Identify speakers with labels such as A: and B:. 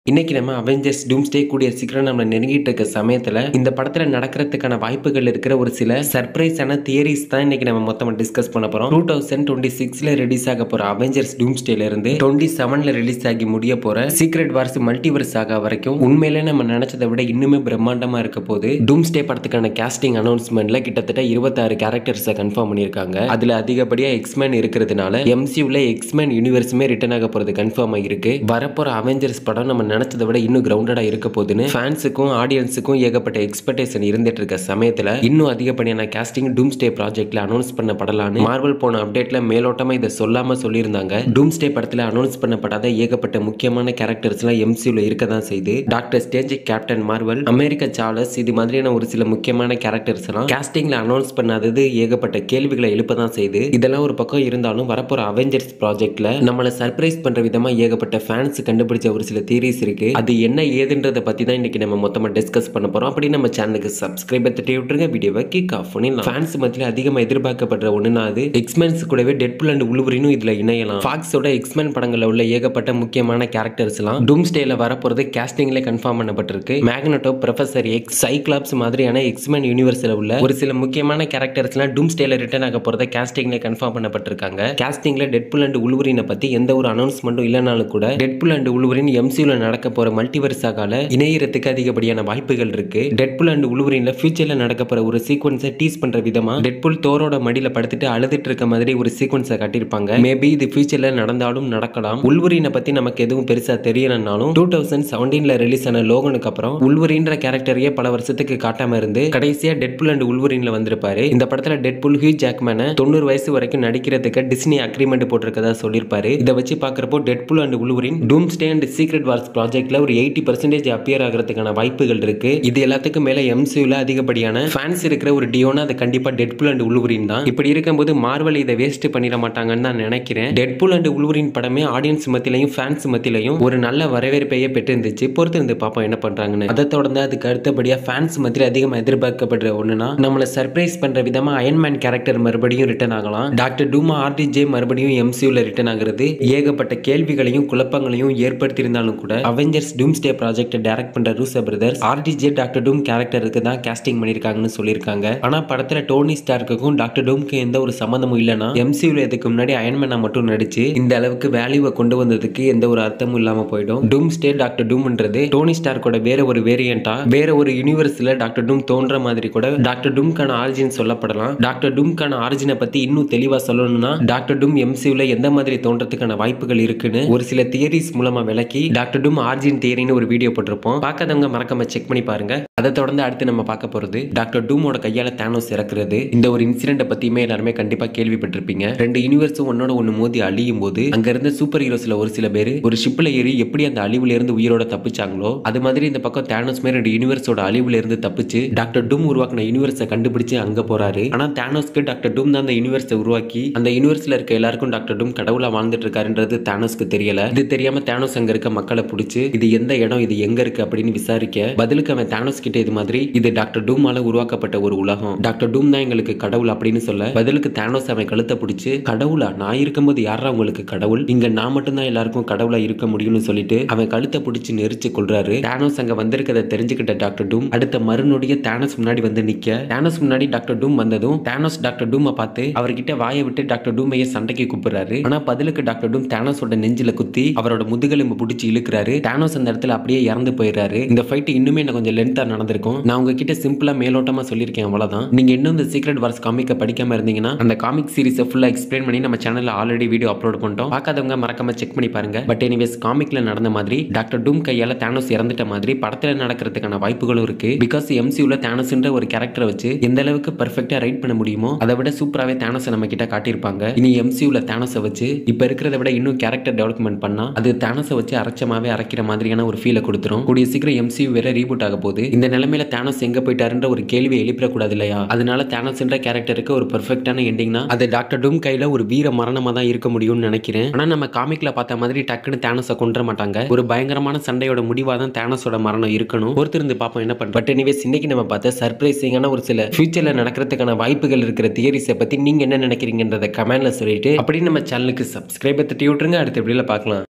A: இன்னைக்கு நம்ம அவெஞ்சர்ஸ் டூம்ஸ்டே கூடிய சீக்கிரம் நம்ம நெருங்கிட்டு இருக்க சமயத்துல இந்த படத்துல நடக்கிறதுக்கான வாய்ப்புகள் இருக்கிற ஒரு சில சர்ப்ரைஸான தியரிஸ் தான் இன்னைக்கு நம்ம மொத்தமா டிஸ்கஸ் பண்ண போறோம். 2026ல ரிலீஸ் ஆக போற அவெஞ்சர்ஸ் டூம்ஸ்டேல இருந்து 27ல ரிலீஸ் ஆகி முடிய போற சீக்ரெட் வார்ஸ் மல்டிவர்ஸ் ஆக வரைக்கும் உண்மையிலே நம்ம நினைச்சதை விட இன்னுமே பிரம்மாண்டமா இருக்க போது. டூம்ஸ்டே படத்துக்கான காஸ்டிங் அனௌன்ஸ்மெண்ட்ல கிட்டத்தட்ட 26 கேரக்டர்ஸை கன்ஃபார்ம் பண்ணிருக்காங்க. அதுல அதிகப்படியா எக்ஸ்மேன் இருக்கிறதுனால எம்சியூல எக்ஸ்மேன் யூனிவர்ஸுமே ரிட்டர்ன் ஆக போறது கன்ஃபார்ம் ஆகிருக்கு. வரப்போற அவெஞ்சர்ஸ் படம் நம்ம நினைச்சதை விட இன்னும் கிரவுண்டடா இருக்க போதுன்னு ஃபேன்ஸுக்கும் ஆடியன்ஸுக்கும் ஏகப்பட்ட எக்ஸ்பெக்டேஷன் இருந்துட்டு இருக்க சமயத்துல இன்னும் அதிகப்படியான காஸ்டிங் டூம்ஸ்டே ப்ராஜெக்ட்ல அனௌன்ஸ் பண்ணப்படலான்னு மார்வல் போன அப்டேட்ல மேலோட்டமா இதை சொல்லாம சொல்லியிருந்தாங்க. டூம்ஸ்டே படத்துல அனௌன்ஸ் பண்ணப்படாத ஏகப்பட்ட முக்கியமான கேரக்டர்ஸ் எல்லாம் எம்சியூல இருக்க தான் செய்து. Doctor strange, captain Marvel, America Charles இது மாதிரியான ஒரு சில முக்கியமான கேரக்டர்ஸ் எல்லாம் காஸ்டிங்ல அனௌன்ஸ் பண்ணாதது ஏகப்பட்ட கேள்விகளை எழுப்பதான் செய்து. இதெல்லாம் ஒரு பக்கம் இருந்தாலும் வரப்போற அவெஞ்சர்ஸ் ப்ராஜெக்ட்ல நம்மள சர்ப்ரைஸ் பண்ற விதமா ஏகப்பட்ட ஃபேன்ஸ் கண்டுபிடிச்ச ஒரு சில தியரிஸ் இருக்கு. அது என்ன ஏதுன்றத பத்தி தான் இன்னைக்கு நம்ம மொத்தமா டிஸ்கஸ் பண்ண போறோம். அப்படி நம்ம சேனலுக்கு சப்ஸ்கிரைப் தட்டி விட்டுருங்க. வீடியோவை கிக் ஆஃப் பண்ணிடலாம். ஃபேன்ஸ் மத்தியில அதிகமா எதிர்பார்க்கப்படுற ஒண்ணுனா அது எக்ஸ்மென்ஸ் கூடவே டெட்பூல் அண்ட் வூல்வரினும் இதுல இணையலாம். ஃபாக்ஸோட எக்ஸ்மென் படங்கள்ல உள்ள ஏகப்பட்ட முக்கியமான கேரக்டர்ஸ் எல்லாம் டூம்ஸ்டேல வரப்போறது காஸ்டிங்ல கன்ஃபார்ம் பண்ணப்பட்டிருக்கு. மேக்னெட்டோ, ப்ரொஃபசர் எக்ஸ், சைக்ளாப்ஸ் மாதிரியான எக்ஸ்மென் யூனிவர்ஸ்ல உள்ள ஒரு சில முக்கியமான கேரக்டர்ஸ் எல்லாம் டூம்ஸ்டேல ரிட்டர்ன் ஆக போறத காஸ்டிங்ல கன்ஃபார்ம் பண்ணப்பட்டிருக்காங்க. காஸ்டிங்ல டெட்பூல் அண்ட் வூல்வரினை பத்தி எந்த ஒரு அனௌன்ஸ்மெண்ட்டும் இல்லனாலும் கூட டெட்பூல் அண்ட் வூல்வரின் எம்சியூல நடக்க போற மல்டிவர்ஸ் ஆகால இணையறதுக்கு அதிகப்படியான வாய்ப்புகள் இருக்கு. டெட்பூல் அண்ட் வூல்வரின்ல ஃபியூச்சர்ல நடக்க போற ஒரு சீக்வென்ஸை டீஸ் பண்ற விதமா டெட்பூல் தோரோட மடியில படுத்துட்டு அழுதுட்டு இருக்க மாதிரி ஒரு சீக்வென்ஸை காட்டியிருப்பாங்க. மேபி இது ஃபியூச்சர்ல நடந்தாலும் நடக்கலாம். வூல்வரினை பத்தி நமக்கு எதுவும் பெருசா தெரியலனாலும் 2017ல ரிலீஸ் ஆன லோகனுக்கு அப்புறம் வூல்வரின்ற கேரக்டரையே பல வருஷத்துக்கு காட்டாம இருந்து கடைசியா டெட்பூல் அண்ட் வூல்வரின்ல வந்திருப்பாரு. இந்த படத்துல டெட்பூல் ஹியூ ஜாக்மேனை 90 வயசு வரைக்கும் நடிக்கிறதுக்கு டிஸ்னி அக்ரிமெண்ட் போட்டிருக்கதா சொல்லியிருப்பாரு. இதை வச்சு பாக்குறப்போ Deadpool and Wolverine Doomsday and Secret Wars ப்ராஜெக்ட்ல ஒரு 80% அப்பியர் ஆகிறதுக்கான வாய்ப்புகள் இருக்கு. இது எல்லாத்துக்கும் மேல எம்சியூல அதிகப்படியான ஃபேன்ஸ் இருக்கிற ஒரு டியோனா அது கண்டிப்பா டெட்பூல் அண்ட் வூல்வரின் தான். இப்படி இருக்கும்போது மார்வல் இதை வேஸ்ட் பண்ணிட மாட்டாங்கன்னு தான் நினைக்கிறேன். டெட்பூல் அண்ட் வூல்வரின் படமே ஆடியன்ஸ் மத்தியிலையும் ஃபேன்ஸ் மத்தியிலையும் ஒரு நல்ல வரவேற்பையே பெற்றிருந்துச்சு. பொறுத்து இருந்து பாப்போம் என்ன பண்றாங்கன்னு. அதை தொடர்ந்து அதுக்கு அடுத்தபடியா ஃபேன்ஸ் மத்தியில அதிகமாக எதிர்பார்க்கப்படுற ஒண்ணுனா நம்மள சர்ப்ரைஸ் பண்ற விதமா அயன்மேன் கேரக்டர் மறுபடியும் ரிட்டர்ன் ஆகலாம். டாக்டர் டூம், ஆர்டிஜே மறுபடியும் எம்சியூல ரிட்டர்ன் ஆகிறது ஏகப்பட்ட கேள்விகளையும் குழப்பங்களையும் ஏற்படுத்தியிருந்தாலும் கூட அவெஞ்சர்ஸ் டூம்ஸ்டே ப்ராஜெக்ட் டைரக்ட் பண்ற ரூசோ பிரதர்ஸ் ஆர்டிஜே டாக்டர் டூம் கேரக்டருக்கு தான் காஸ்டிங் பண்ணிருக்காங்கன்னு சொல்லியிருக்காங்க. ஆனா படத்துல டோனி ஸ்டார்க்குக்கும் டாக்டர் டூம்க்கு எந்த ஒரு சம்பந்தமும் இல்லனா எம்சியூல இதுக்கு முன்னாடி அயன்மேனா மட்டும் நடிச்சு இந்த அளவுக்கு வேல்யூவை கொண்டு வந்ததுக்கு எந்த ஒரு அர்த்தமும் இல்லாம போயிடும். டூம்ஸ்டே டாக்டர் டூம்ன்றது டோனி ஸ்டார்க்கோட வேற ஒரு வேரியண்டா வேற ஒரு யூனிவர்ஸ்ல டாக்டர் டூம் தோன்ற மாதிரி கூட டாக்டர் டூம்கான ஆரிஜின் சொல்லப்படலாம். டாக்டர் டூம்கான ஆரிஜினை பத்தி இன்னும் தெளிவா சொல்லணும்னா டாக்டர் டூம் எம்சியூல எந்த மாதிரி தோன்றதுக்கான வாய்ப்புகள் இருக்குன்னு ஒரு சில தியரிஸ் மூலமா விளக்கி டாக்டர் டூம் ஆரிஜின் தியரின்னு ஒரு வீடியோ போட்டிருப்போம். பார்க்காதவங்க மறக்காம செக் பண்ணி பாருங்க. அதை தொடர்ந்து அடுத்து நம்ம பார்க்க போறது டாக்டர் டூமோட கையால தானோஸ் இறக்குறது. இந்த ஒரு இன்சிடென்ட் பத்தியுமே எல்லாருமே கண்டிப்பா கேள்விப்பட்டிருப்பீங்க. ரெண்டு யூனிவர்ஸும் ஒன்னோட ஒன்னு மோதி அழியும் போது அங்க இருந்த சூப்பர் ஹீரோஸ்ல ஒரு சில பேர் ஒரு ஷிப்ல ஏறி எப்படி அந்த அழிவுல இருந்து உயிரோட தப்பிச்சாங்களோ அது மாதிரி இந்த பக்கம் தானோஸ்மே ரெண்டு யூனிவர்ஸோட அழிவுல இருந்து தப்பிச்சு டாக்டர் டூம் உருவாக்கின யூனிவர்ஸை கண்டுபிடிச்சு அங்க போறாரு. ஆனா தானோஸ்க்கு டாக்டர் டூம் தான் அந்த யூனிவர்ஸை உருவாக்கி அந்த யூனிவர்ஸ்ல இருக்க எல்லாருக்கும் டாக்டர் டூம் கடவுளா வாழ்ந்துட்டு இருக்காருன்றது தானோஸ்க்கு தெரியல. இது தெரியாம தானோஸ் அங்க இருக்க மக்களை பிடிச்சு இது எந்த இடம், இது எங்க இருக்கு அப்படின்னு விசாரிக்க பதிலுக்கு அவன் தானோஸ் கிட்ட இது மாதிரி இது டாக்டர் டூமால உருவாக்கப்பட்ட ஒரு உலகம், டாக்டர் டூம் தான் எங்களுக்கு கடவுள் அப்படின்னு சொல்ல பதிலுக்கு தானோஸ் அவன் கழுத்தை பிடிச்சு கடவுளா, நான் இருக்கும்போது யாரா உங்களுக்கு கடவுள், இங்க நான் மட்டும் தான் எல்லாருக்கும் கடவுளா இருக்க முடியும்னு சொல்லிட்டு அவன் கழுத்தை பிடிச்சு நெரிச்சு கொள்றாரு. தானோஸ் அங்க வந்திருக்கதை தெரிஞ்சுக்கிட்ட டாக்டர் டூம் அடுத்த மறுநொடிய தானோஸ் முன்னாடி வந்து நிக்க தானோஸ் முன்னாடி டாக்டர் டூம் வந்ததும் தானோஸ் டாக்டர் டூமை பார்த்து அவர்கிட்ட வாயை விட்டு டாக்டர் டூமையே சண்டைக்கு கூப்பிடுறாரு. ஆனா பதிலுக்கு டாக்டர் டூம் தானோஸோட நெஞ்சில குத்தி அவரோட முதுகெலும்பு பிடிச்சி இழுக்கிறாரு. தானோஸ் அந்த இடத்துல அப்படியே இறந்து போயிடுறாரு. இந்த ஃபைட் இன்னுமே எனக்கு கொஞ்சம் லென்த்தா நடந்திருக்கும். நான் உங்ககிட்ட சிம்பிளா மேலோட்டமா சொல்லியிருக்கேன், அவ்வளவுதான். நீங்க இன்னும் இந்த சீக்ரெட் வார்ஸ் காமிக்க படிக்காம இருந்தீங்கன்னா அந்த காமிக் சீரிஸை ஃபுல்லா எக்ஸ்பிளைன் பண்ணி நம்ம சேனல்ல ஆல்ரெடி வீடியோ அப்லோட் பண்ணிட்டோம். பார்க்காதவங்க மறக்காம செக் பண்ணி பாருங்க. பட் எனிவேஸ் காமிக்ல நடந்த மாதிரி டாக்டர் டூம் கையால தானோஸ் இறந்துட்ட மாதிரி படத்துல நடக்கிறதுக்கான வாய்ப்புகளும் இருக்கு. பிகாஸ் எம்சியூல தானோஸ்ன்ற ஒரு கேரக்டரை வச்சு எந்த அளவுக்கு பெர்ஃபெக்ட்டா ரைட் பண்ண முடியுமோ அதை விட சூப்பராவே தானோஸை நம்ம கிட்ட காட்டியிருப்பாங்க. இனி எம்சியூல தானோஸை வச்சு இப்ப இருக்கிறத விட இன்னும் கேரக்டர் டெவலப்மெண்ட் பண்ணா அது தானோஸை வச்சு அரைச்சமாவே அரைக்கிற மாதிரியான ஒரு ஃபீலை கொடுத்துரும். கூடிய சீக்கிரம் எம்சியூ வேற ரீபூட் ஆக போகுது. இந்த நிலைமையில தானோஸ் எங்க போயிட்டாருன்ற ஒரு கேள்வி எழுப்பிடக்கூடாது இல்லையா? அதனால தானோஸ்ன்ற கேரக்டருக்கு ஒரு பெர்ஃபெக்ட்டான எண்டிங்னா அது டாக்டர் டூம் கையில ஒரு வீர மரணமா தான் இருக்க முடியும்னு நினைக்கிறேன். ஆனா நம்ம காமிக்ல பார்த்த மாதிரி டக்குன்னு தானோஸை கொன்ற மாட்டாங்க. ஒரு பயங்கரமான சண்டையோட முடிவா தான் தானோஸோட மரணம் இருக்கணும். பொறுத்திருந்து பாப்போம் என்ன பண்ற. பட் எனிவேஸ் இன்னைக்கு நம்ம பார்த்த சர்ப்ரைசிங்கான ஒரு சில ஃபியூச்சர்ல நடக்கிறதுக்கான வாய்ப்புகள் இருக்கிற தியரிஸை பத்தி நீங்க என்ன நினைக்கிறீங்கன்றத கமெண்ட்ல சொல்லிட்டு அப்படி நம்ம சேனலுக்கு சப்ஸ்கிரைப் தட்டி விட்டுருங்க. அடுத்த வீடியோல பார்க்கலாம்.